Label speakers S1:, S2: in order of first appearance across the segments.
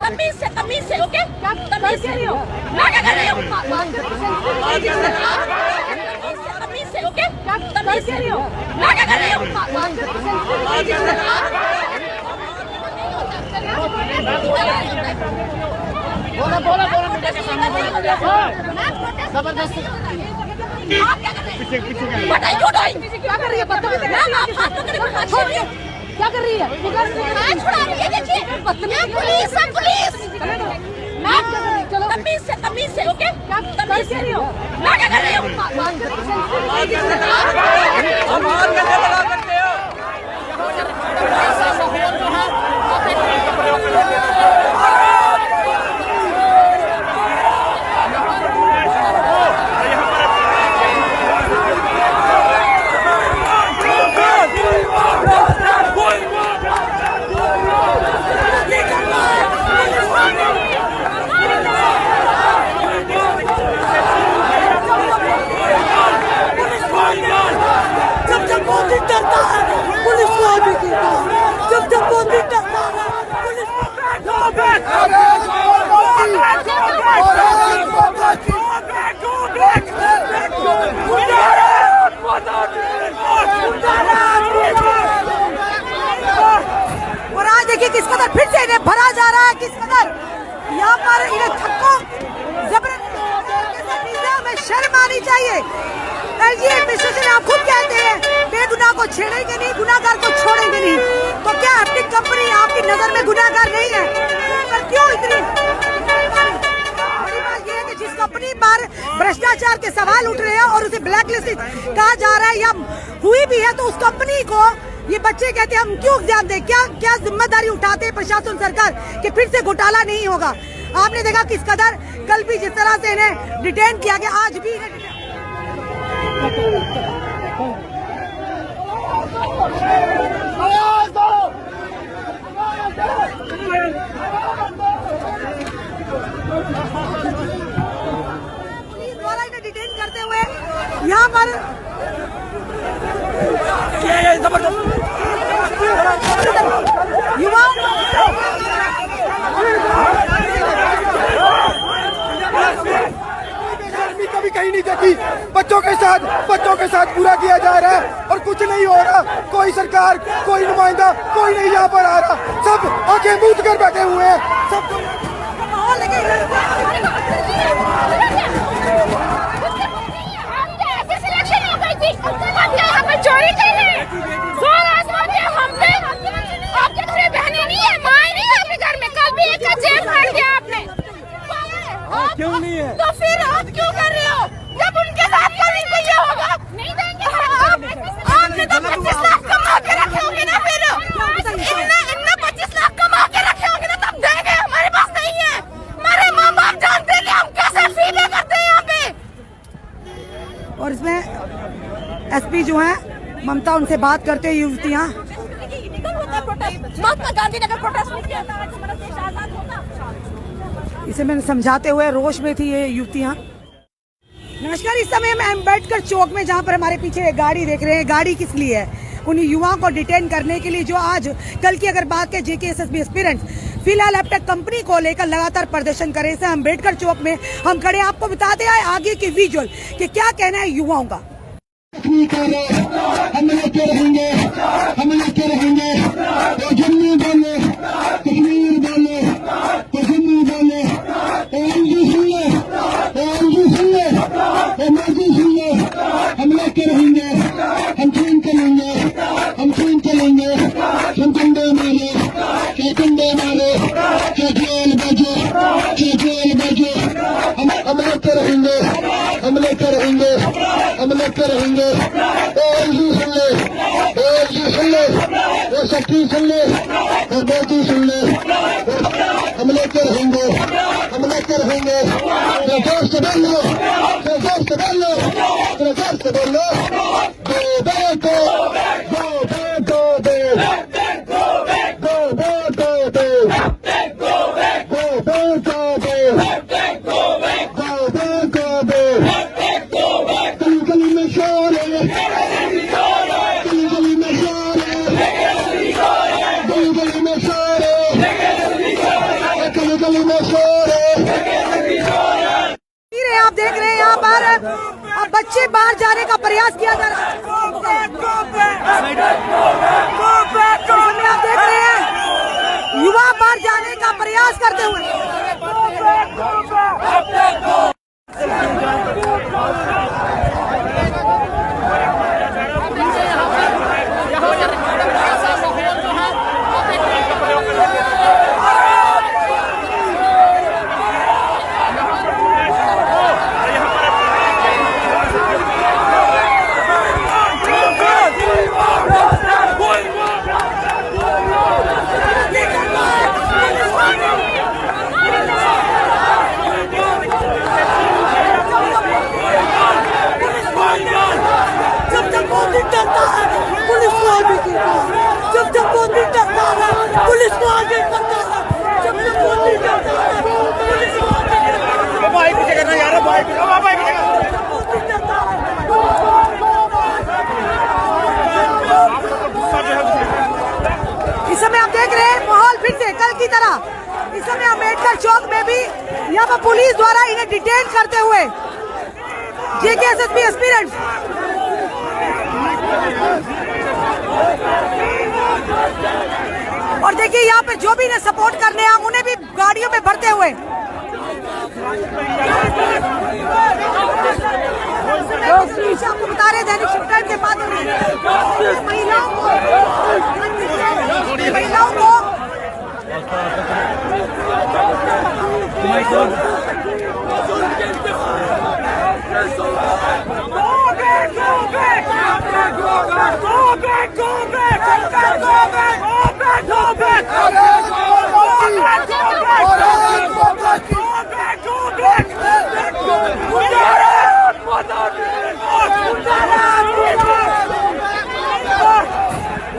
S1: तमीज से ओके तमीज से मैं क्या कर रही हूँ तमीज से ओके तमीज से मैं क्या कर रही हूँ बोला जबरदस्ती आप क्या कर रहे हैं बताइए क्या कर रही है क्या कर रही है छुड़ा रही है देखिए पुलिस चलो तमीज से ओके तमीज से मैं क्या कर रही हूँ और आज देखिए किस कदर फिर से इन्हें भरा जा रहा है, किस कदर यहाँ पर इन्हें थक्कों जबरदस्ती में शर्म आनी चाहिए। आप खुद कहते हैं बेगुनाह को छेड़ेंगे नहीं, गुनाहगार को छोड़ेंगे नहीं, तो क्या अपनी कंपनी आपकी नजर में गुनाहगार नहीं है? पर क्यों इतनी बड़ी बात यह है कि जिस कंपनी पर भ्रष्टाचार के सवाल उठ रहे हैं और उसे ब्लैक लिस्ट कहा जा रहा है या हुई भी है, तो उस कंपनी को ये बच्चे कहते हैं हम क्यों एग्जाम दें, क्या जिम्मेदारी उठाते हैं प्रशासन सरकार कि फिर से घोटाला नहीं होगा। आपने देखा किस कदर कल भी जिस तरह से इन्हें डिटेन किया गया, आज भी पुलिस द्वारा इन्हें डिटेन करते हुए यहाँ पर युवा
S2: कभी कहीं नहीं देखी। बच्चों के साथ बुरा किया जा रहा है और कुछ नहीं हो रहा। कोई सरकार, कोई नुमाइंदा, कोई नहीं यहाँ पर आ रहा। सब आंखें मूंद कर बैठे हुए हैं। सब
S1: चोरी कर रहे हैं, जोर आजमा दिया हमने। आपके घरे बहने नहीं है, माँ नहीं है आपके घर में। कल भी एक का जेब फाड़ दिया आपने।
S2: क्यों नहीं है?
S1: तो फिर आप क्यों कर रहे हो? जब उनके साथ कभी तो ये होगा नहीं देंगे। आपने तो 25 लाख कमा के रखे होंगे ना, फिर इनने 25 लाख कमा के रखे होंगे ना, तब देंगे। हमारे पास नहीं है। हमारे माँ बाप जानते हैं कि हम कैसे फीले करते हैं यहाँ पे।
S3: और इसमें एसपी जो है ममता, उनसे बात करते हैं युवतियाँ।
S1: महात्मा गांधी नगर प्रोटेस्ट नहीं किया था, आज हमारा देश आजाद होता।
S3: इसे मैंने समझाते हुए रोष में थी ये युवतियाँ। नमस्कार, इस समय हम अम्बेडकर चौक में, जहाँ पर हमारे पीछे एक गाड़ी देख रहे हैं, गाड़ी किस लिए है? उन युवाओं को डिटेन करने के लिए जो आज कल की अगर बात करें JKSSB एस्पिरेंट्स फिलहाल अब तक कंपनी को लेकर लगातार प्रदर्शन करे। इसे अम्बेडकर चौक में हम खड़े, आपको बताते आए आगे की विजुअल कि क्या कहना है युवाओं का।
S2: हम लेके रहेंगे, तो जम्मू बोले, कश्मीर बोले, तो जम्मू बोले, OMG सुन ले, MRG सुन ले। हम लेके रहेंगे, हम छीन के लेंगे, हम कंडे मारे, क्या जेल बजे, हम लेके रहेंगे। OMG सुन ले, वो शक्ति सुन ले, वो बेटी सुन ले। हम लेके रहेंगे। जोर से बोलो, गली में शोर है।
S3: आप देख रहे हैं यहाँ पर अब बच्चे बाहर जाने का प्रयास किया जा रहा है। आप देख रहे हैं युवा बाहर जाने का प्रयास करते हुए। इस समय आप देख रहे हैं माहौल फिर से कल की तरह। इस समय अम्बेडकर चौक में भी यहाँ पर पुलिस द्वारा इन्हें डिटेन करते हुए JKSSB एस्पिरेंट्स और देखिए यहाँ पे जो भी इन्हें सपोर्ट करने हैं उन्हें भी गाड़ियों में भरते हुए। आपको बता रहे दैनिक शिफ्ट टाइम के बाद महिलाओं को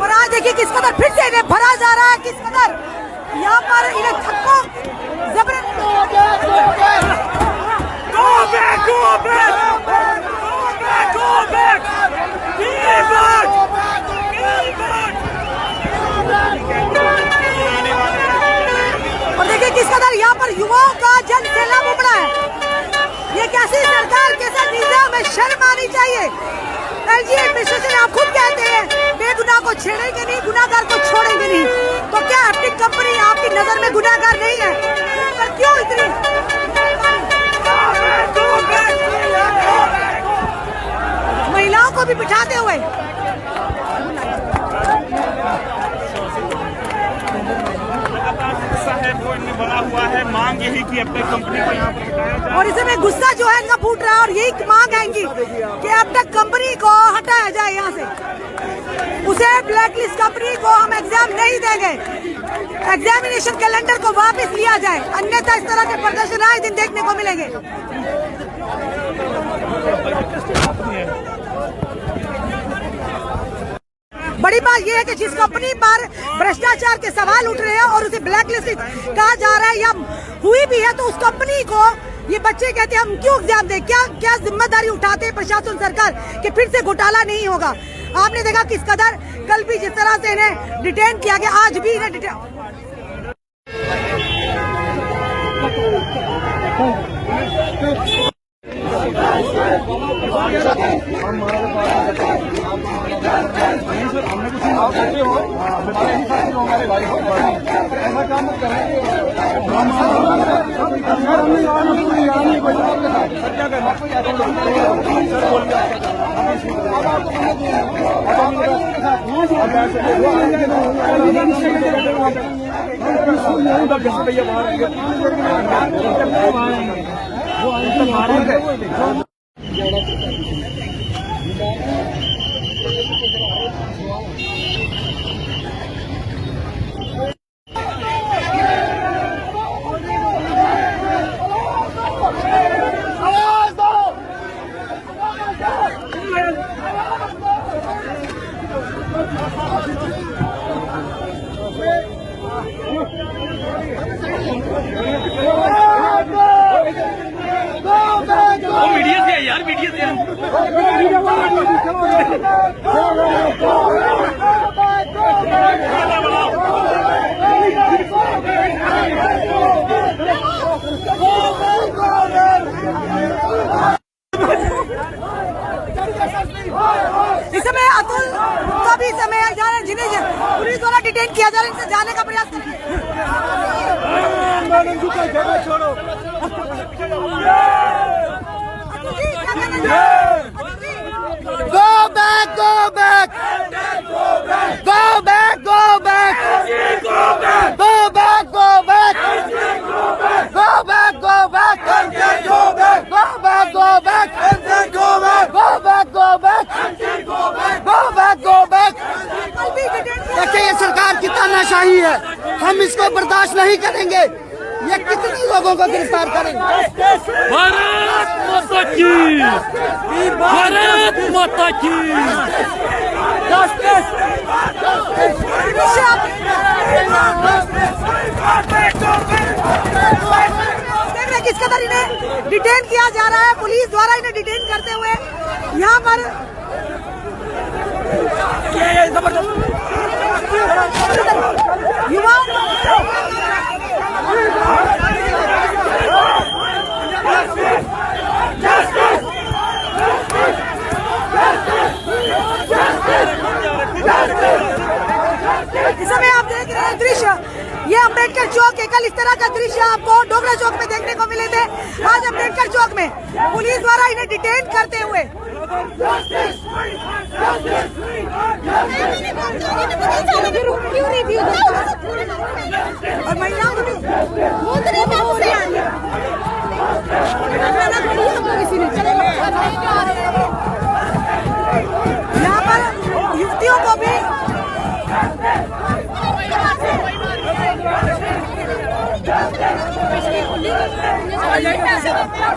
S3: और आज देखिए किस कदर फिर से इन्हें भरा जा रहा है, किस कदर यहाँ पर इन्हें धक्कों और देखिए किस कदर यहाँ पर युवाओं का जन सैलाब उमड़ा है। ये कैसी सरकार, कैसा निजाम है, शर्म आनी चाहिए। LG एडमिनिस्ट्रेशन आप खुद कहते हैं बेगुनाह को छेड़ेंगे नहीं, गुनाहगार को छोड़ेंगे नहीं। तो क्या अपनी कंपनी आपकी नजर में गुनाहगार नहीं है? पर क्यों इतनी महिलाओं को भी बिठाते हुए
S4: है वो इनमें बना हुआ है। मांग यही कि अपने कंपनी को यहाँ पर हटाया जाए।
S3: और इसमें गुस्सा जो है इनका फूट रहा है और यही मांग है इनकी कि अब तक कंपनी को हटाया जाए यहाँ से। उसे ब्लैकलिस्ट कंपनी को हम एग्जाम नहीं देंगे, एग्जामिनेशन कैलेंडर को वापस लिया जाए, अन्यथा इस तरह के प्रदर्शन आए दिन देखने को मिलेंगे। बड़ी बात यह है कि जिस कंपनी पर भ्रष्टाचार के सवाल उठ रहे हैं और उसे ब्लैकलिस्ट कहा जा रहा है या हुई भी है, तो उस कंपनी को ये बच्चे कहते हैं हम क्यों एग्जाम दें, क्या जिम्मेदारी उठाते हैं प्रशासन सरकार कि फिर से घोटाला नहीं होगा। आपने देखा किस कदर कल भी जिस तरह से इन्हें डिटेन किया गया, आज भी इन्हें डिटेन डिटेन किया जा रहा है, इनसे जाने का प्रयास कीजिए।
S2: छोड़ो Go back, go back, go back, go back, go back, go back, go back, go back, go back, go back, go back, go back, go back, go back, go back, go back, go back. देखिए ये सरकार की तानाशाही है, हम इसको बर्दाश्त नहीं करेंगे। ये कितने लोगों को गिरफ्तार करेंगे?
S5: भारत माता की, भारत माता की।
S3: देख रहे किस कदर इन्हें डिटेन किया जा रहा है, पुलिस द्वारा इन्हें डिटेन करते हुए यहाँ पर युवाओं इस समय आप देख रहे हैं दृश्य, ये अम्बेडकर चौक है। कल इस तरह का दृश्य आपको डोगरा चौक में देखने को मिले थे। आज अम्बेडकर चौक में पुलिस द्वारा इन्हें डिटेन करते हुए और महिलाओं को यहाँ पर युवतियों को भी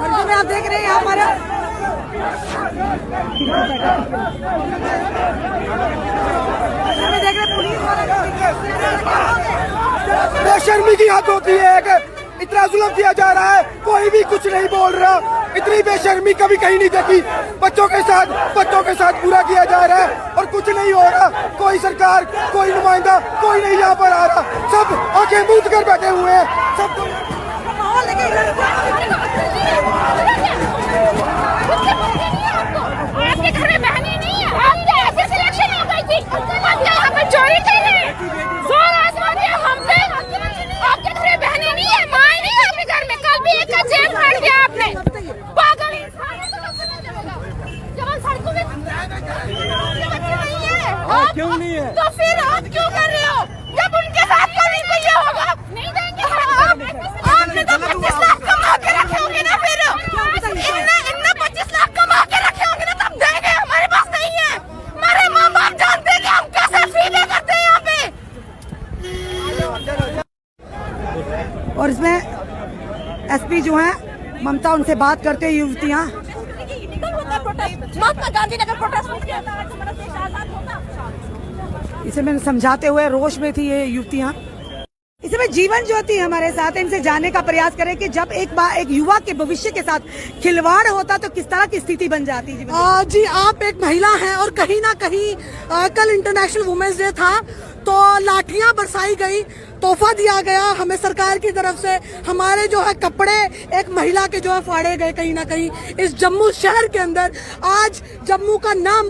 S3: और आप देख रहे हैं यहाँ पर देख रहे पुलिस
S2: बेशर्मी की हद होती है कि इतना जुल्म किया जा रहा है, कोई भी कुछ नहीं बोल रहा। इतनी बेशर्मी कभी कहीं नहीं देखी। बच्चों के साथ बुरा किया जा रहा है और कुछ नहीं हो रहा। कोई सरकार, कोई नुमाइंदा, कोई नहीं यहाँ पर आ रहा। सब आंखें मूंद कर बैठे हुए हैं। सब
S6: आपके घर में बहनें नहीं है, आपके ऐसे सिलेक्शन हो गई थी, आप यहाँ पर चोरी कर रहे हैं, जोर आजमा दिया हम पे। आपके घर में बहनें नहीं है, माँ नहीं है आपके घर में, कल भी एक का जेल फाड़ दिया आपने। पागल इंसान है तो कैसे नहीं चलेगा? जब हम सड़कों में नहीं है, क्यों नहीं है? तो फिर आप क्यों कर रहे हो? जब उनके साथ कभी भी ये होगा नहीं देंगे। आपने तो 25 लाख कमा के रखे होंगे ना, फिर इनने 25 लाख कमा के रखे होंगे ना, तब देंगे। हमारे पास नहीं है, हमारे माँ बाप जानते हैं कि हम कैसे फीले करते हैं यहाँ पे।
S3: और इसमें एसपी जो है ममता, उनसे बात करते हैं युवतियाँ।
S6: महात्मा गांधी नगर प्रोटेस्ट किया था, आज हमारा देश आजाद होता।
S3: इसे मैंने समझाते हुए रोष में थी ये युवतियाँ। इस समय जीवन ज्योति हमारे साथ है, इनसे जानने का प्रयास करें कि जब एक युवा के भविष्य के साथ खिलवाड़ होता तो किस तरह की स्थिति बन जाती है।
S1: जी आप एक महिला हैं और कहीं ना कहीं कल इंटरनेशनल वुमेन्स डे था तो लाठियां बरसाई गई, तोहफा दिया गया हमें सरकार की तरफ से। हमारे जो है कपड़े एक महिला के जो है फाड़े गए कहीं ना कहीं इस जम्मू शहर के अंदर। आज जम्मू का नाम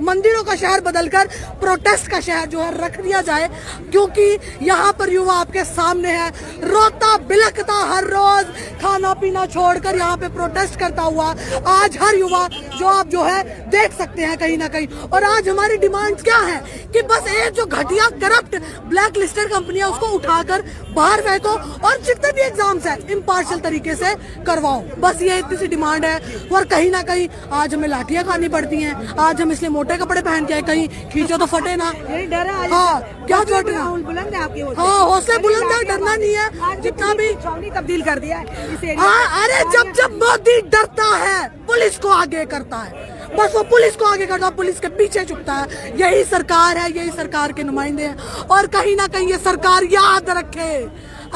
S1: मंदिरों का शहर बदलकर प्रोटेस्ट का शहर जो है रख दिया जाए, क्योंकि यहाँ पर युवा आपके सामने है, रोता बिलखता हर रोज खाना पीना छोड़कर यहाँ पे प्रोटेस्ट करता हुआ आज हर युवा जो आप जो है देख सकते हैं कहीं ना कहीं। और आज हमारी डिमांड्स क्या है कि बस एक जो घटिया करप्ट ब्लैक लिस्टेड कंपनी उसको उठाकर बाहर फेंको और जितने भी एग्जाम्स हैं इम्पार्शियल तरीके से करवाओ, बस ये इतनी सी डिमांड है। और कहीं ना कहीं आज हमें लाठियां खानी पड़ती हैं, आज हम इसलिए मोटे कपड़े पहन के आए, कहीं खींचो तो फटे ना।
S3: डर है
S1: हाँ क्या चोटना,
S3: बुलंद है आपके
S1: हाँ हौसले बुलंद है, डरना नहीं है। जितना भी
S3: छावनी तब्दील कर दिया है इस एरिया।
S1: हाँ अरे जब मोदी डरता है पुलिस को आगे करता है, बस वो पुलिस को आगे करता है, पुलिस के पीछे छुपता है। यही सरकार है, यही सरकार के नुमाइंदे हैं। और कहीं ना कहीं ये सरकार याद रखे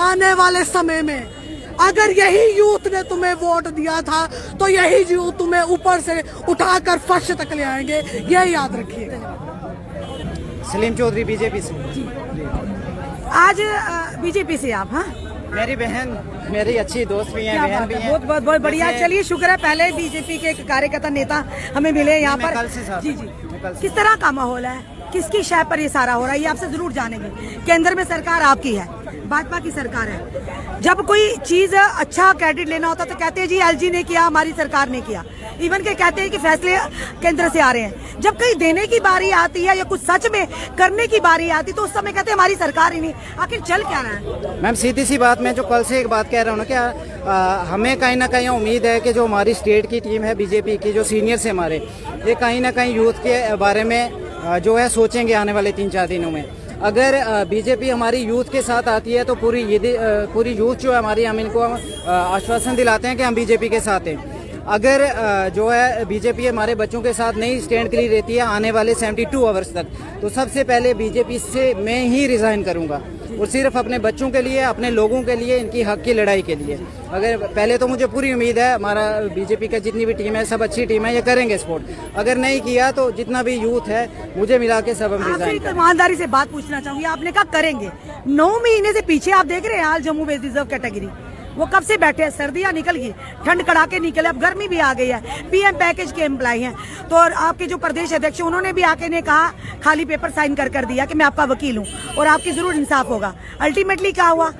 S1: आने वाले समय में अगर यही यूथ ने तुम्हें वोट दिया था तो यही यूथ तुम्हें ऊपर से उठाकर फर्श तक ले आएंगे, ये याद रखिए।
S7: सलीम चौधरी बीजेपी से।
S3: आज बीजेपी से आप? हाँ
S7: मेरी बहन, मेरी अच्छी दोस्त भी हैं, बहन भी हैं।
S3: बहुत बहुत बहुत बढ़िया। चलिए शुक्र है पहले बीजेपी के कार्यकर्ता नेता हमें मिले यहाँ पर।
S7: कल से साथ
S3: जी जी, किस तरह का माहौल है, किसकी शय पर ये सारा हो रहा है, ये आपसे जरूर जानेंगे। केंद्र में सरकार आपकी है, भाजपा की सरकार है। जब कोई चीज अच्छा क्रेडिट लेना होता तो कहते हैं जी एलजी ने किया, हमारी सरकार ने किया। इवन के कहते हैं कि फैसले केंद्र से आ रहे हैं। जब कहीं देने की बारी आती है या कुछ सच में करने की बारी आती तो उस समय कहते हैं हमारी सरकार ही नहीं। आखिर चल क्या रहा है?
S7: मैम सीधी सी बात, मैं जो कल से एक बात कह रहा हूँ ना, क्या हमें कहीं ना कहीं उम्मीद है कि जो हमारी स्टेट की टीम है बीजेपी की, जो सीनियर से हमारे, ये कहीं ना कहीं यूथ के बारे में जो है सोचेंगे आने वाले 3-4 दिनों में। अगर बीजेपी हमारी यूथ के साथ आती है तो पूरी यूथ जो है हमारी, हम इनको आश्वासन दिलाते हैं कि हम बीजेपी के साथ हैं। अगर जो है बीजेपी हमारे बच्चों के साथ नहीं स्टैंड के लिए रहती है आने वाले 72 आवर्स तक, तो सबसे पहले बीजेपी से मैं ही रिजाइन करूंगा, और सिर्फ अपने बच्चों के लिए, अपने लोगों के लिए, इनकी हक की लड़ाई के लिए। अगर पहले तो मुझे पूरी उम्मीद है हमारा बीजेपी का जितनी भी टीम है सब अच्छी टीम है, ये करेंगे सपोर्ट। अगर नहीं किया तो जितना भी यूथ है मुझे मिला के सब हम रिजाइन करेंगे।
S3: ईमानदारी से बात पूछना चाहूंगी, आपने कहा करेंगे, 9 महीने से पीछे आप देख रहे हैं हाल जम्मू वेस्ट रिजर्व कैटेगरी, वो कब से बैठे हैं, सर्दियां निकल गई, ठंड कड़ाके निकले, अब गर्मी भी आ गई है, पीएम पैकेज के एम्प्लॉय हैं। तो आपके जो प्रदेश अध्यक्ष उन्होंने भी आके ने कहा, खाली पेपर साइन कर दिया कि मैं आपका वकील हूं और आपकी जरूर इंसाफ होगा। अल्टीमेटली क्या हुआ,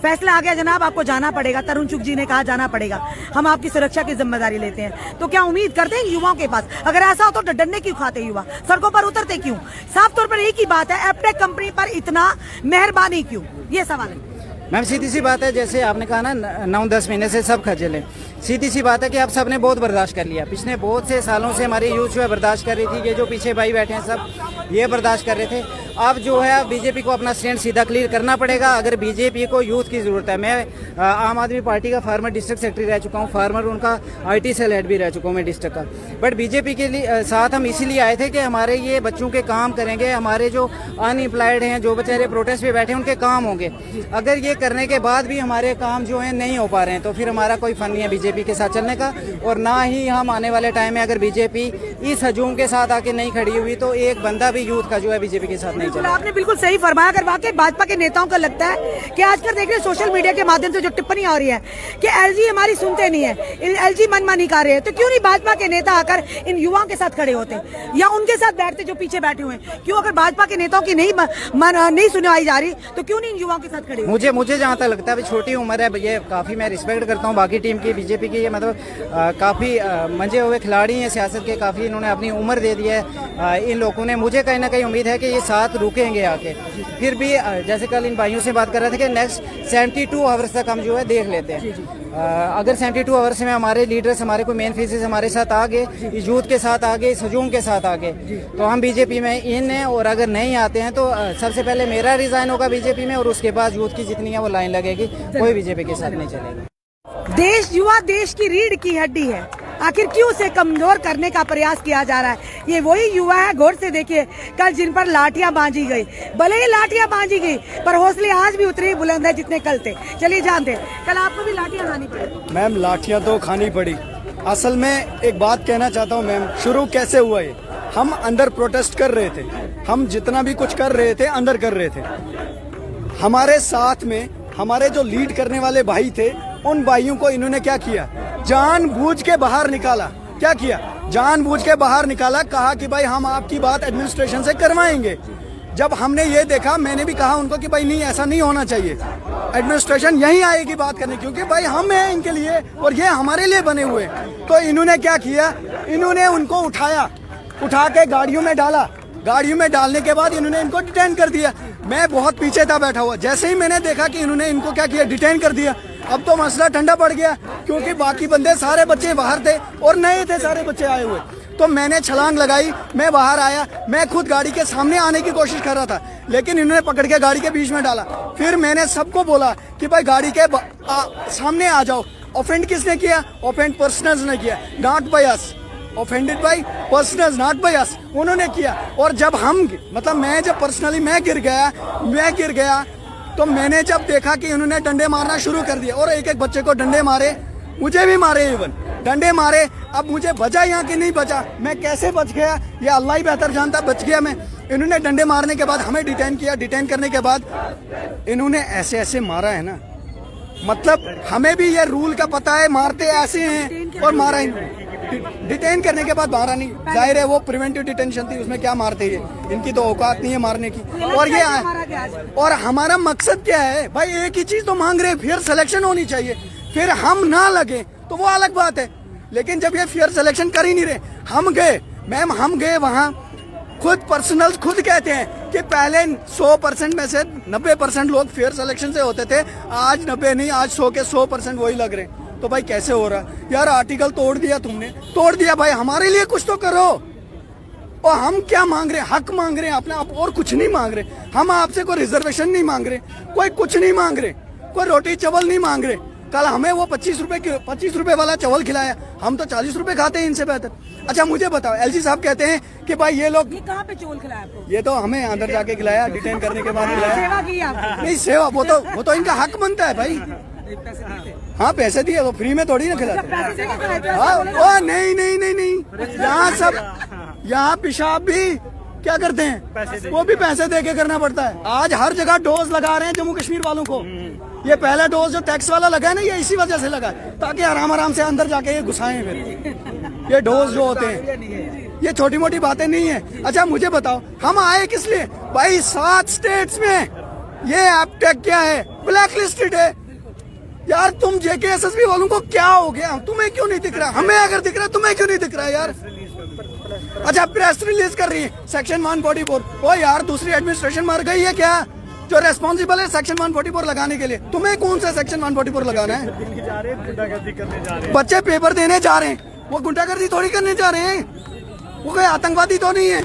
S3: फैसला आ गया जनाब आपको जाना पड़ेगा। तरुण चुग जी ने कहा जाना पड़ेगा, हम आपकी सुरक्षा की जिम्मेदारी लेते हैं। तो क्या उम्मीद करते हैं युवाओं के पास, अगर ऐसा हो तो डंडे क्यों खाते युवा, सड़कों पर उतरते क्यों? साफ तौर पर एक ही बात है, एपटेक कंपनी पर इतना मेहरबानी क्यों, ये सवाल है।
S7: मैम सीधी सी बात है, जैसे आपने कहा ना 9-10 महीने से सब खजल है, सीधी सी बात है कि आप सबने बहुत बर्दाश्त कर लिया। पिछले बहुत से सालों से हमारी यूथ जो है बर्दाश्त कर रही थी, ये जो पीछे भाई बैठे हैं सब ये बर्दाश्त कर रहे थे। अब जो है बीजेपी को अपना स्टैंड सीधा क्लियर करना पड़ेगा। अगर बीजेपी को यूथ की जरूरत है, मैं आम आदमी पार्टी का फार्मर डिस्ट्रिक्ट सेक्रेटरी रह चुका हूँ, फार्मर उनका IT सेल हेड भी रह चुका हूँ मैं डिस्ट्रिक्ट का। बट बीजेपी के लिए साथ हम इसीलिए आए थे कि हमारे ये बच्चों के काम करेंगे, हमारे जो अनएम्प्लॉयड हैं, जो बेचारे प्रोटेस्ट पे बैठे हैं, उनके काम होंगे। अगर ये करने के बाद भी हमारे काम जो है नहीं हो पा रहे हैं तो फिर हमारा कोई फन नहीं है बीजेपी के साथ चलने का, और ना ही हम आने वाले टाइम में अगर बीजेपी इस हजूम के साथ आके नहीं खड़ी हुई तो एक बंदा भी यूथ का जो है बीजेपी के साथ नहीं चला।
S3: आपने बिल्कुल सही फरमाया। अगर वाकई भाजपा के नेताओं को लगता है कि आजकल देख रहे सोशल मीडिया के माध्यम से जो टिप्पणी आ रही है कि एलजी हमारी सुनते नहीं है, एलजी मनमानी कर रहे हैं, तो क्यों नहीं भाजपा के नेता आकर इन युवाओं के साथ खड़े होते या उनके साथ बैठते जो पीछे बैठे हुए हैं? क्यों अगर भाजपा के नेताओं की नहीं सुनवाई जा रही तो क्यों नहीं इन युवाओं के साथ खड़े?
S7: मुझे जहाँ तक लगता है अभी छोटी उम्र है, ये काफी मैं रिस्पेक्ट करता हूँ बाकी टीम की, बीजेपी की, ये मतलब काफी मंजे हुए खिलाड़ी हैं सियासत के, काफी इन्होंने अपनी उम्र दे दी है इन लोगों ने। मुझे कहीं ना कहीं उम्मीद है कि ये साथ रुकेंगे आके। फिर भी जैसे कल इन भाइयों से बात कर रहे थे कि नेक्स्ट 72 आवर्स तक हम जो है देख लेते हैं। अगर 72 आवर्स में हमारे लीडर्स, हमारे कोई मेन फेसेस हमारे साथ आ गए, इस यूथ के साथ आ गए, इस हजूम के साथ आ गए, तो हम बीजेपी में इन हैं। और अगर नहीं आते हैं तो सबसे पहले मेरा रिजाइन होगा बीजेपी में, और उसके बाद यूथ की जितनी है वो लाइन लगेगी, कोई बीजेपी के साथ नहीं चलेगा।
S3: देश युवा देश की रीढ़ की हड्डी है, आखिर क्यों उसे कमजोर करने का प्रयास किया जा रहा है? ये वही युवा है, गौर से देखिए कल जिन पर लाठियां बांधी गई, भले ही लाठियां बांधी गई पर हौसले आज भी उतने ही बुलंद है जितने कल थे। चलिए जानते हैं, कल आपको भी लाठियां खानी पड़ी।
S2: मैम लाठियां तो खानी पड़ी। असल में एक बात कहना चाहता हूँ मैम, शुरू कैसे हुआ ये? हम अंदर प्रोटेस्ट कर रहे थे, हम जितना भी कुछ कर रहे थे अंदर कर रहे थे। हमारे साथ में हमारे जो लीड करने वाले भाई थे, उन भाइयों को इन्होंने क्या किया, जानबूझ के बाहर निकाला। क्या किया? जानबूझ के बाहर निकाला, कहा कि भाई हम आपकी बात एडमिनिस्ट्रेशन से करवाएंगे। जब हमने ये देखा, मैंने भी कहा उनको कि भाई नहीं, ऐसा नहीं होना चाहिए, एडमिनिस्ट्रेशन यहीं आएगी बात करने, क्योंकि भाई हम हैं इनके लिए और ये हमारे लिए बने हुए। तो इन्होंने क्या किया, इन्होंने उनको उठा के गाड़ियों में डाला। गाड़ियों में डालने के बाद इन्होंने इनको डिटेन कर दिया। मैं बहुत पीछे था बैठा हुआ, जैसे ही मैंने देखा कि इन्होंने इनको क्या किया, डिटेन कर दिया, अब तो मसला ठंडा पड़ गया, क्योंकि बाकी बंदे सारे बच्चे बाहर थे और नए थे सारे बच्चे आए हुए। तो मैंने छलांग लगाई, मैं बाहर आया, मैं खुद गाड़ी के सामने आने की कोशिश कर रहा था, लेकिन इन्होंने पकड़ के गाड़ी के बीच में डाला। फिर मैंने सबको बोला कि भाई गाड़ी के सामने आ जाओ। ऑफेंड किसने किया? ऑफेंड पर्सनल्स ने किया, not by us. Offended by personals, not by us, उन्होंने किया। और जब मैं जब पर्सनली मैं गिर गया तो मैंने जब देखा कि इन्होंने डंडे मारना शुरू कर दिया, और एक एक बच्चे को डंडे मारे, मुझे भी मारे, इवन डंडे मारे। अब मुझे बचा यहाँ कि नहीं बचा, मैं कैसे बच गया ये अल्लाह ही बेहतर जानता, बच गया मैं। इन्होंने डंडे मारने के बाद हमें डिटेन किया। डिटेन करने के बाद इन्होंने ऐसे ऐसे मारा है ना मतलब हमें भी ये रूल का पता है, मारते ऐसे हैं और मारा ही डिटेन करने के बाद मारा नहीं। जाहिर है वो प्रिवेंटिव डिटेंशन थी, उसमें क्या मारते ये, इनकी तो औकात नहीं है मारने की। और हमारा मकसद क्या है भाई, एक ही चीज तो मांग रहे हैं, फेयर सिलेक्शन होनी चाहिए। फिर हम ना लगे तो वो अलग बात है, लेकिन जब ये फेयर सिलेक्शन कर ही नहीं रहे, हम गए मैम, हम गए वहाँ खुद पर्सनल खुद कहते हैं कि पहले 100% में से 90% लोग फेयर सिलेक्शन से होते थे, आज 90 नहीं, आज 100 के 100% वही लग रहे। तो भाई कैसे हो रहा यार, आर्टिकल तोड़ दिया तुमने, तोड़ दिया भाई, हमारे लिए कुछ तो करो। और हम क्या मांग रहे हैं, हक मांग रहे हैं अपने आप, और कुछ नहीं मांग रहे हम आपसे। कोई रिजर्वेशन नहीं मांग रहे, कोई कुछ नहीं मांग रहे, कोई रोटी चावल नहीं मांग रहे। कल हमें वो 25 रुपए वाला चावल खिलाया, हम तो 40 रुपए खाते हैं इनसे बेहतर। अच्छा मुझे बताओ, एलजी साहब कहते हैं कि भाई ये लोग,
S3: ये कहाँ पे चावल खिलाया आपको?
S2: ये तो हमें अंदर जाके खिलाया, डिटेन करने के बाद खिलाया।
S3: सेवा की आपको?
S2: नहीं सेवा, वो तो इनका हक बनता है भाई। हाँ पैसे दिए तो फ्री में थोड़ी ना खिलाते। हाँ नहीं, यहाँ सब, यहाँ पेशाब भी क्या करते हैं, वो भी पैसे दे के करना पड़ता है। आज हर जगह डोज लगा रहे हैं जम्मू कश्मीर वालों को। ये पहला डोज जो टैक्स वाला लगा है ना, ये इसी वजह से लगा है, ताकि आराम से अंदर जाके ये घुसाएं। फिर ये डोज जो होते हैं, ये छोटी मोटी बातें नहीं है। अच्छा मुझे बताओ, हम आए किस लिए भाई? 7 स्टेट्स में ये एपटेक क्या है, ब्लैक लिस्टेड है। यार तुम जेकेएसएसबी वालों को क्या हो गया, तुम्हें क्यों नहीं दिख रहा? हमें अगर दिख रहा है, तुम्हें क्यों नहीं दिख रहा यार? अच्छा प्रेस रिलीज कर रही है सेक्शन 144। ओ यार दूसरी एडमिनिस्ट्रेशन मर गई है क्या, जो रेस्पॉन्सिबल है सेक्शन 144 लगाने के लिए? तुम्हें कौन सा सेक्शन 144 लगाना है? बच्चे पेपर देने जा रहे हैं, वो गुंडागर्दी थोड़ी करने जा रहे हैं, वो कोई आतंकवादी तो नहीं है।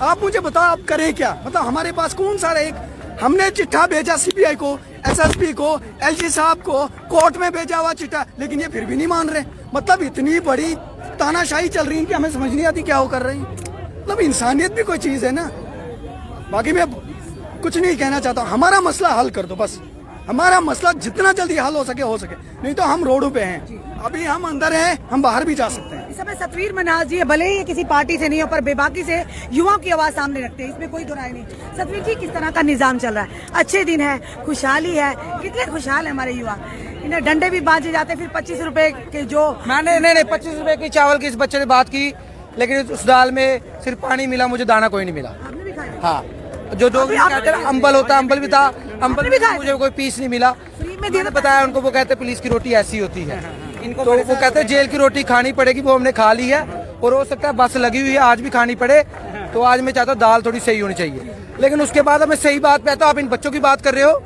S2: आप मुझे बताओ आप करें क्या? मतलब हमारे पास कौन सा एक, हमने चिट्ठा भेजा सीबीआई को, एसएसपी को, एलजी साहब को, कोर्ट में भेजा हुआ चिट्ठा, लेकिन ये फिर भी नहीं मान रहे। मतलब इतनी बड़ी तानाशाही चल रही है कि हमें समझ नहीं आती क्या वो कर रही है। मतलब इंसानियत भी कोई चीज है ना। बाकी मैं कुछ नहीं कहना चाहता हूँ, हमारा मसला हल कर दो बस। हमारा मसला जितना जल्दी हल हो सके, नहीं तो हम रोडों पे हैं। अभी हम अंदर हैं, हम बाहर भी जा सकते हैं।
S3: इस समय सतवीर मनाज जी भले ही ये किसी पार्टी से नहीं हो, पर बेबाकी से युवाओं की आवाज सामने रखते हैं, इसमें कोई दो राय नहीं। सतवीर जी किस तरह का निजाम चल रहा है? अच्छे दिन है, खुशहाली है, कितने खुशहाल है हमारे युवा? इन्हें डंडे भी बांधे जाते, फिर 25 रुपए के जो
S8: मैंने नहीं 25 रुपए की चावल की इस बच्चे ने बात की, लेकिन उस दाल में सिर्फ पानी मिला, मुझे दाना कोई नहीं मिला।
S3: आपने भी खाया?
S8: हाँ, जो लोग कहते हैं अम्बल होता है, अम्बल भी था, अम्बल भी मुझे कोई पीस नहीं मिला।
S3: फ्री में
S8: मैंने बताया उनको, वो कहते पुलिस की रोटी ऐसी होती है, इनको तो वो कहते जेल की रोटी खानी पड़ेगी, वो हमने खा ली है। और हो सकता है बस लगी हुई है, आज भी खानी पड़े। तो आज मैं चाहता हूँ दाल थोड़ी सही होनी चाहिए। लेकिन उसके बाद मैं सही बात पे आता हूँ, आप इन बच्चों की बात कर रहे हो,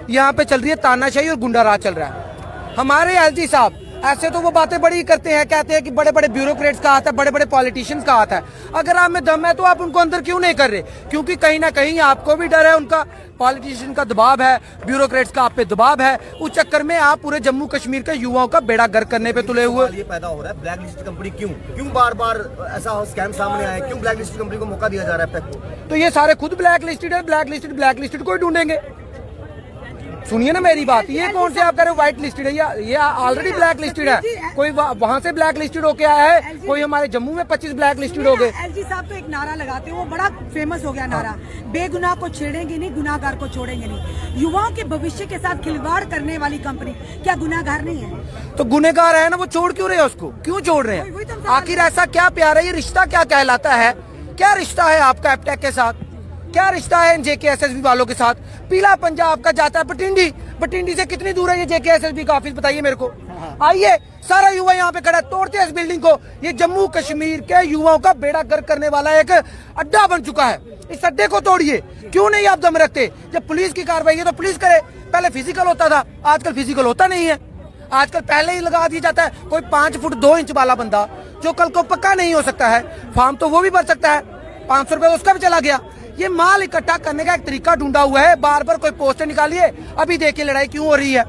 S8: यहाँ पे चल रही है तानाशाही और गुंडा राज चल रहा है। हमारे एलजी साहब ऐसे तो वो बातें बड़ी करते हैं, कहते हैं कि बड़े बड़े ब्यूरोक्रेट्स का हाथ है, बड़े बड़े पॉलिटिशियंस का हाथ है। अगर आप में दम है तो आप उनको अंदर क्यों नहीं कर रहे? क्योंकि कहीं ना कहीं आपको भी डर है, उनका पॉलिटिशियन का दबाव है, ब्यूरोक्रेट्स का आप पे दबाव है। उस चक्कर में आप पूरे जम्मू कश्मीर के युवाओं का बेड़ा गर्क करने पे तुले हुए।
S9: ये पैदा हो रहा है, ब्लैक लिस्टेड कंपनी क्यों बार बार ऐसा स्कैम सामने आया, क्यों ब्लैक लिस्टेड कंपनी को मौका दिया जा रहा है अब तक?
S8: तो ये सारे खुद ब्लैक लिस्टेड है, ब्लैक लिस्टेड को ही ढूंढेंगे। सुनिए ना मेरी बात, ये कौन से आप कह रहे हो व्हाइट लिस्टेड है? ये ऑलरेडी ब्लैक लिस्टेड है। कोई वहाँ से ब्लैक लिस्टेड होके आया है, कोई हमारे जम्मू में 25 ब्लैक लिस्टेड हो गए।
S3: एलजी साहब तो एक नारा लगाते हैं, वो बड़ा फेमस हो गया नारा, बेगुनाह को छेड़ेंगे नहीं, गुनाहगार को छोड़ेंगे नहीं। युवाओं के भविष्य के साथ खिलवाड़ करने वाली कंपनी क्या गुनाहगार नहीं है?
S8: तो गुनहगार है ना, वो छोड़ क्यों रहे हैं उसको? क्यों छोड़ रहे हैं? आखिर ऐसा क्या प्यार है? ये रिश्ता क्या कहलाता है? क्या रिश्ता है आपका एपटेक के साथ? क्या रिश्ता है जेकेएसएसबी वालों के साथ? पीला पंजा आपका जाता है बटिंडी से कितनी दूर है ये जेकेएसएसबी का ऑफिस, बताइए मेरे को। आइए सारा युवा यहाँ पे खड़ा है, तोड़ते हैं इस बिल्डिंग को। ये जम्मू कश्मीर के युवाओं का बेड़ा गर्क करने वाला एक अड्डा बन चुका है, इस अड्डे को तोड़िए। क्यों नहीं आप दम रखते? जब पुलिस की कार्रवाई है तो पुलिस करे। पहले फिजिकल होता था, आजकल फिजिकल होता नहीं है। आजकल पहले ही लगा दिया जाता है। कोई 5 फुट 2 इंच वाला बंदा जो कल को पक्का नहीं हो सकता है, फार्म तो वो भी भर सकता है, 500 रुपए उसका भी चला गया। ये माल इकट्ठा करने का एक तरीका ढूंढा हुआ है। बार बार कोई पोस्टर निकालिए, अभी देखिए लड़ाई क्यों हो रही है।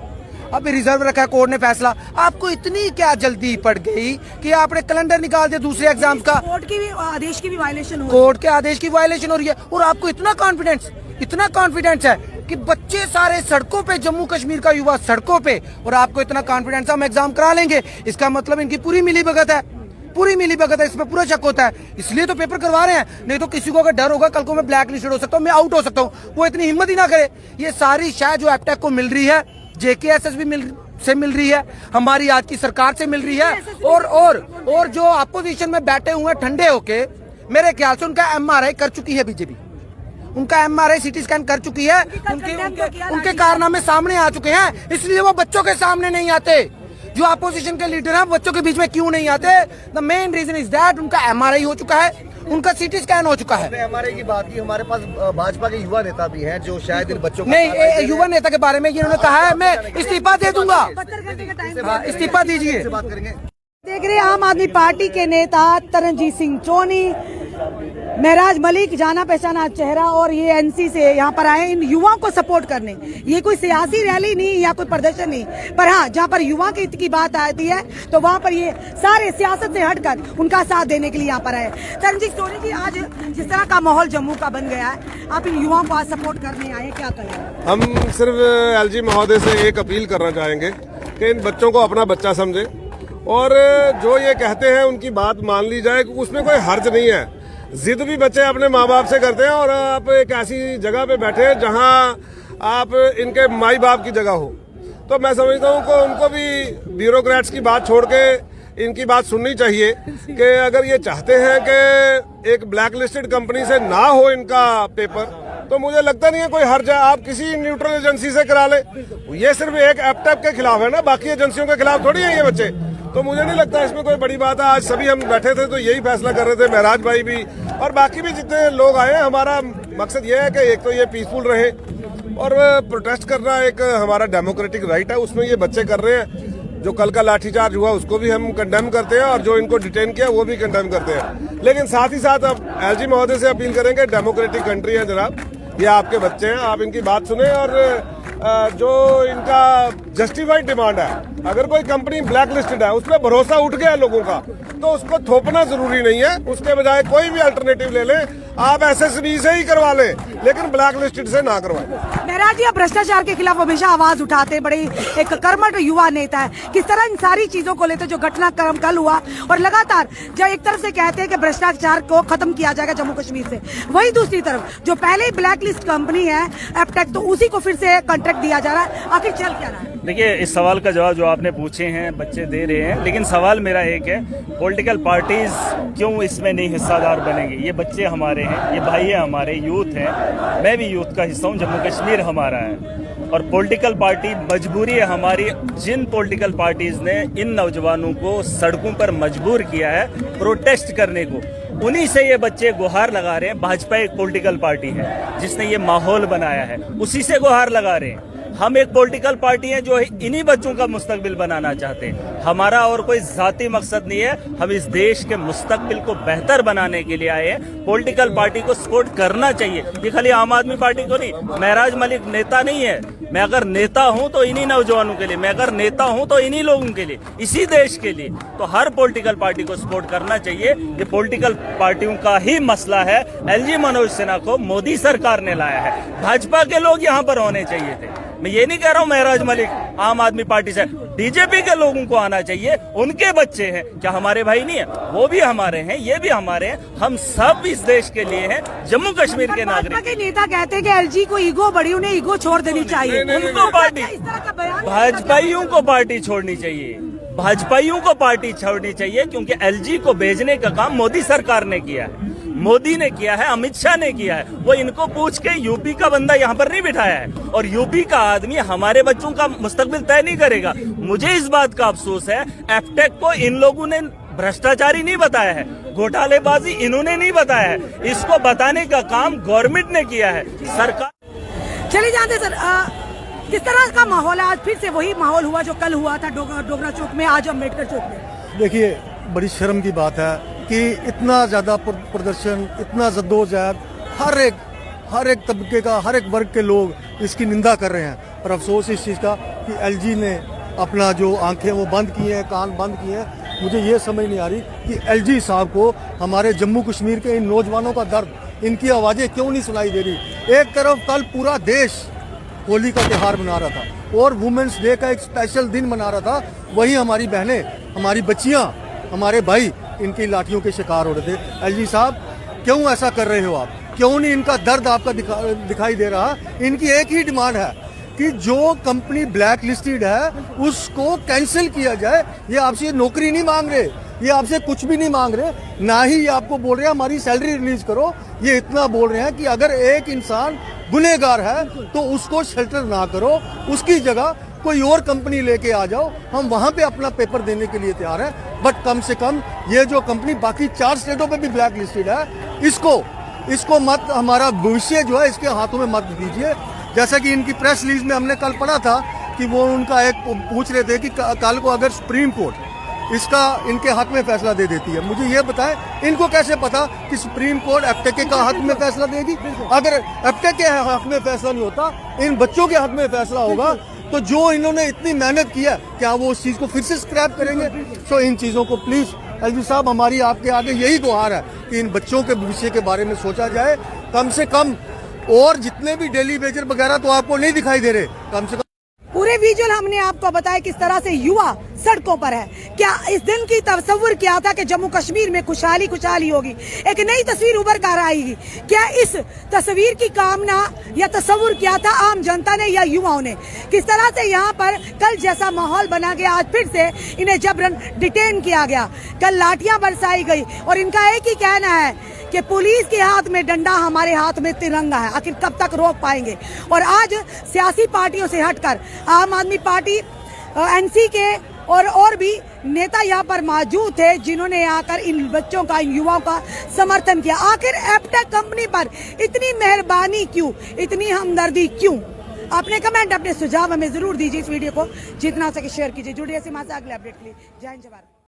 S8: अभी रिजर्व रखा है कोर्ट ने फैसला। आपको इतनी क्या जल्दी पड़ गई कि आपने कैलेंडर निकाल दिया दूसरे एग्जाम्स का?
S3: कोर्ट की भी आदेश की भी वायलेशन हो रही है।
S8: कोर्ट के आदेश की वायलेशन हो रही है, और आपको इतना कॉन्फिडेंस है कि बच्चे सारे सड़कों पे, जम्मू कश्मीर का युवा सड़कों पे, और आपको इतना कॉन्फिडेंस हम एग्जाम करा लेंगे। इसका मतलब इनकी पूरी मिली भगत है। पूरी मिली भगत है, इसमें पूरा शक होता है, इसलिए तो पेपर करवा रहे हैं। नहीं तो किसी को अगर डर होगा कल को मैं ब्लैक लिस्टेड हो सकता हूँ, मैं आउट हो सकता हूँ, वो इतनी हिम्मत ही ना करे। ये सारी शायद जो एपटेक को मिल रही है, JKSSB से मिल रही है, हमारी आज की सरकार से मिल रही है, और जो अपोजिशन में बैठे हुए हैं ठंडे होके, मेरे ख्याल से उनका MRI कर चुकी है बीजेपी, उनका MRI CT स्कैन कर चुकी है, उनके कारनामे सामने आ चुके हैं, इसलिए वो बच्चों के सामने नहीं आते। जो अपोजिशन के लीडर हैं बच्चों के बीच में क्यों नहीं आते? The main reason is that उनका MRI हो चुका है, उनका CT स्कैन हो चुका है।
S9: MRI की बात की, हमारे पास भाजपा के युवा नेता भी हैं जो शायद इन बच्चों
S8: नहीं, युवा नेता के बारे में इन्होंने कहा है मैं इस्तीफा दे दूंगा, इस्तीफा दीजिए।
S9: बात करेंगे।
S3: देख रहे हैं आम आदमी पार्टी के नेता तरनजीत सिंह चोनी, महराज मलिक जाना पहचाना चेहरा, और ये NC से यहाँ पर आए इन युवाओं को सपोर्ट करने। ये कोई सियासी रैली नहीं या कोई प्रदर्शन नहीं, पर हाँ जहाँ पर युवा के हित की बात आती है तो वहाँ पर ये सारे सियासत से हटकर उनका साथ देने के लिए यहाँ पर आए। तरनजीत सोनी जी, आज जिस तरह का माहौल जम्मू का बन गया है, आप इन युवाओं को आज सपोर्ट करने आए, क्या कहें?
S10: हम सिर्फ LG महोदय से एक अपील करना चाहेंगे कि इन बच्चों को अपना बच्चा समझे और जो ये कहते हैं उनकी बात मान ली जाए, उसमें कोई हर्ज नहीं है। जिद भी बच्चे अपने माँ बाप से करते हैं, और आप एक ऐसी जगह पे बैठे हैं जहाँ आप इनके माई बाप की जगह हो, तो मैं समझता हूँ कि उनको भी ब्यूरोक्रेट्स की बात छोड़ के इनकी बात सुननी चाहिए कि अगर ये चाहते हैं कि एक ब्लैक लिस्टेड कंपनी से ना हो इनका पेपर, तो मुझे लगता नहीं है कोई हर्ज है, आप किसी न्यूट्रल एजेंसी से करा ले। ये सिर्फ एक एपटेक के खिलाफ है ना, बाकी एजेंसियों के खिलाफ थोड़ी है ये बच्चे, तो मुझे नहीं लगता इसमें कोई बड़ी बात है। आज सभी हम बैठे थे तो यही फैसला कर रहे थे, महराज भाई भी और बाकी भी जितने लोग आए हैं। हमारा मकसद ये है कि एक तो ये पीसफुल रहे, और प्रोटेस्ट करना एक हमारा डेमोक्रेटिक राइट है, उसमें ये बच्चे कर रहे हैं। जो कल का लाठीचार्ज हुआ उसको भी हम कंडेम करते हैं, और जो इनको डिटेन किया वो भी कंडेम करते हैं। लेकिन साथ ही साथ अब LG महोदय से अपील करेंगे, डेमोक्रेटिक कंट्री है जनाब, ये आपके बच्चे हैं, आप इनकी बात सुने, और जो इनका जस्टिफाइड डिमांड है, अगर कोई कंपनी ब्लैक लिस्टेड है, उसमें भरोसा उठ गया लोगों का, तो उसको थोपना जरूरी नहीं है, उसके बजाय कोई भी अल्टरनेटिव ले लें। आप SSB से ही करवा लें, लेकिन ब्लैक लिस्टेड से ना करवाएं।
S3: महराज जी, आप भ्रष्टाचार के खिलाफ हमेशा आवाज उठाते, बड़े एक कर्मठ युवा नेता है, किस तरह इन सारी चीजों को लेते जो घटनाक्रम कल हुआ, और लगातार जब एक तरफ से कहते हैं कि भ्रष्टाचार को खत्म किया जाएगा जम्मू कश्मीर से, वही दूसरी तरफ जो पहले ही ब्लैक लिस्ट कंपनी है एपटेक, तो उसी को फिर से कॉन्ट्रैक्ट दिया जा रहा है, आखिर चल क्या रहा है?
S4: देखिए, इस सवाल का जवाब जो आपने पूछे हैं बच्चे दे रहे हैं, लेकिन सवाल मेरा एक है, पॉलिटिकल पार्टीज क्यों इसमें नहीं हिस्सेदार बनेंगे? ये बच्चे हमारे हैं, ये भाई है हमारे, यूथ हैं, मैं भी यूथ का हिस्सा हूँ, जम्मू कश्मीर हमारा है, और पॉलिटिकल पार्टी मजबूरी है हमारी। जिन पॉलिटिकल पार्टीज ने इन नौजवानों को सड़कों पर मजबूर किया है प्रोटेस्ट करने को, उन्हीं से ये बच्चे गुहार लगा रहे हैं। भाजपा एक पॉलिटिकल पार्टी है जिसने ये माहौल बनाया है, उसी से गुहार लगा रहे हैं। हम एक पॉलिटिकल पार्टी है जो इन्हीं बच्चों का मुस्तकबिल बनाना चाहते हैं। हमारा और कोई जाती मकसद नहीं है, हम इस देश के मुस्तकबिल को बेहतर बनाने के लिए आए हैं। पॉलिटिकल पार्टी को सपोर्ट करना चाहिए, ये खाली आम आदमी पार्टी को नहीं। महराज मलिक नेता नहीं है, मैं अगर नेता हूं तो इन्हीं नौजवानों के लिए, मैं अगर नेता हूं तो इन्हीं लोगों के लिए, इसी देश के लिए। तो हर पॉलिटिकल पार्टी को सपोर्ट करना चाहिए। ये पॉलिटिकल पार्टियों का ही मसला है। LG मनोज सिन्हा को मोदी सरकार ने लाया है, भाजपा के लोग यहाँ पर होने चाहिए थे। मैं ये नहीं कह रहा हूँ महराज मलिक आम आदमी पार्टी से, बीजेपी के लोगों को आना चाहिए, उनके बच्चे हैं। क्या हमारे भाई नहीं है? वो भी हमारे हैं, ये भी हमारे हैं, हम सब इस देश के लिए हैं, जम्मू कश्मीर के नागरिक।
S3: भाजपा के नेता कहते हैं कि LG को ईगो बड़ी, उन्हें ईगो छोड़ देनी चाहिए।
S4: उनको पार्टी, भाजपाइयों को पार्टी छोड़नी चाहिए, भाजपाइयों को पार्टी छोड़नी चाहिए, क्योंकि LG को भेजने का काम मोदी सरकार ने किया है, मोदी ने किया है, अमित शाह ने किया है। वो इनको पूछ के यूपी का बंदा यहाँ पर नहीं बिठाया है, और यूपी का आदमी हमारे बच्चों का मुस्तकबिल तय नहीं करेगा। मुझे इस बात का अफसोस है, एपटेक को इन लोगों ने भ्रष्टाचारी नहीं बताया है, घोटालेबाजी इन्होंने नहीं बताया है, इसको बताने का काम गवर्नमेंट ने किया है, सरकार।
S3: चलिए जानते सर, किस तरह का माहौल है? आज फिर से वही माहौल हुआ जो कल हुआ था डोगरा चौक में, आज अम्बेडकर चौक में।
S2: देखिए, बड़ी शर्म की बात है कि इतना ज़्यादा प्रदर्शन, इतना जद्दोजहद, हर एक तबके का, हर एक वर्ग के लोग इसकी निंदा कर रहे हैं। पर अफसोस इस चीज़ का कि LG ने अपना जो आंखें वो बंद की हैं, कान बंद किए हैं। मुझे ये समझ नहीं आ रही कि LG साहब को हमारे जम्मू कश्मीर के इन नौजवानों का दर्द, इनकी आवाज़ें क्यों नहीं सुनाई दे रही। एक तरफ कल पूरा देश होली का त्यौहार मना रहा था और वुमेन्स डे का एक स्पेशल दिन मना रहा था, वही हमारी बहनें, हमारी बच्चियाँ, हमारे भाई इनकी लाठियों के शिकार हो रहे थे। एलजी साहब, क्यों ऐसा कर रहे हो आप? क्यों नहीं इनका दर्द आपका दिखाई दे रहा? इनकी एक ही डिमांड है कि जो कंपनी ब्लैक लिस्टेड है उसको कैंसिल किया जाए। ये आपसे नौकरी नहीं मांग रहे, ये आपसे कुछ भी नहीं मांग रहे, ना ही ये आपको बोल रहे हैं हमारी सैलरी रिलीज करो। ये इतना बोल रहे हैं कि अगर एक इंसान गुनहगार है तो उसको शेल्टर ना करो, उसकी जगह कोई और कंपनी लेके आ जाओ, हम वहां पे अपना पेपर देने के लिए तैयार हैं। बट कम से कम ये जो कंपनी बाकी 4 स्टेटों पे भी ब्लैक लिस्टेड है, इसको मत, हमारा भविष्य जो है इसके हाथों में मत दीजिए। जैसा कि इनकी प्रेस रिलीज में हमने कल पढ़ा था कि वो उनका एक पूछ रहे थे कि कल को अगर सुप्रीम कोर्ट इसका इनके हक में फैसला दे देती है, मुझे ये बताएं इनको कैसे पता कि सुप्रीम कोर्ट एफटेके का हक में फैसला देगी? अगर एफटेके के हक में फैसला नहीं होता, इन बच्चों के हक में फैसला होगा, तो जो इन्होंने इतनी मेहनत की है क्या वो उस चीज को फिर से स्क्रैप करेंगे? तो इन चीजों को प्लीज एलजी साहब, हमारी आपके आगे यही गुहार है कि इन बच्चों के भविष्य के बारे में सोचा जाए कम से कम। और जितने भी डेली वेजर वगैरह तो आपको नहीं दिखाई दे रहे, कम से कम
S3: पूरे विजुअल हमने आपको बताया किस तरह से युवा सड़कों पर है। क्या इस दिन की तस्वीर क्या था कि जम्मू कश्मीर में खुशहाली होगी, एक नई तस्वीर उभर कर आएगी? क्या इस तस्वीर की कामना या तस्वीर क्या था आम जनता ने या युवाओं ने? किस तरह से यहाँ पर कल जैसा माहौल बना गया, आज फिर से इन्हें जबरन डिटेन किया गया, कल लाठियां बरसाई गई और इनका एक ही कहना है कि पुलिस के हाथ में डंडा, हमारे हाथ में तिरंगा है, आखिर कब तक रोक पाएंगे? और आज सियासी पार्टियों से हटकर आम आदमी पार्टी, एनसी के और भी नेता यहाँ पर मौजूद थे जिन्होंने आकर इन बच्चों का, इन युवाओं का समर्थन किया। आखिर एफटेक कंपनी पर इतनी मेहरबानी क्यों, इतनी हमदर्दी क्यों? अपने कमेंट, अपने सुझाव हमें जरूर दीजिए। इस वीडियो को जितना हो सके शेयर कीजिए। जुड़िए ऐसे हमारे अगले अपडेट के लिए। जय हिंद, जय भारत।